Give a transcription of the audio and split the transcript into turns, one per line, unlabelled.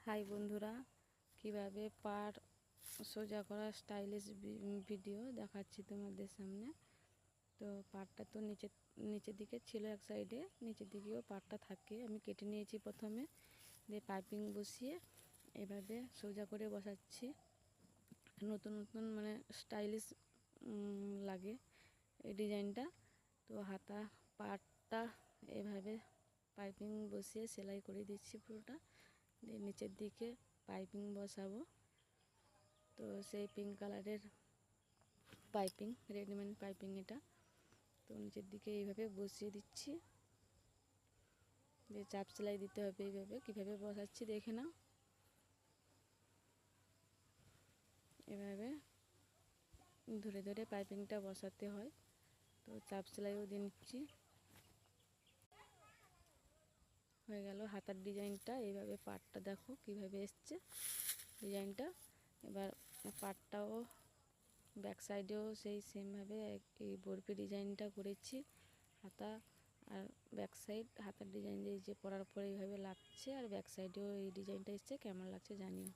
High বন্ধুরা, কিভাবে পাড় সোজা করা স্টাইলিশ ভিডিও দেখাচ্ছি তোমাদের সামনে। তো পাড়টা তো নিচের দিকে ছিল, এক সাইডে নিচের দিকেও পাড়টা থাকে। আমি কেটে নিয়েছি প্রথমে, দিয়ে পাইপিং বসিয়ে এভাবে সোজা করে বসাচ্ছি। নতুন নতুন মানে স্টাইলিশ লাগে এই ডিজাইনটা। তো হাতা পাড়টা এভাবে পাইপিং বসিয়ে সেলাই করে দিচ্ছি পুরোটা, দিয়ে নিচের দিকে পাইপিং বসাবো। তো সেই পিঙ্ক কালারের পাইপিং, রেডিমেড পাইপিং এটা। তো নিচের দিকে এইভাবে বসিয়ে দিচ্ছি, দিয়ে চাপ সেলাই দিতে হবে। এইভাবে কীভাবে বসাচ্ছি দেখে নাও। এভাবে ধরে ধরে পাইপিংটা বসাতে হয়। তো চাপ সেলাইও দিয়ে নিচ্ছি। হয়ে গেল হাতার ডিজাইনটা। এইভাবে পাড়টা দেখো কিভাবে এসছে ডিজাইনটা। এবার পাড়টাও ব্যাক সাইডেও সেই সেমভাবে এই বরফি ডিজাইনটা করেছি। হাতা আর ব্যাক সাইড, হাতার ডিজাইন দিয়ে যে পরার পরে এইভাবে লাগছে, আর ব্যাক সাইডেও এই ডিজাইনটা এসছে। কেমন লাগছে জানিও।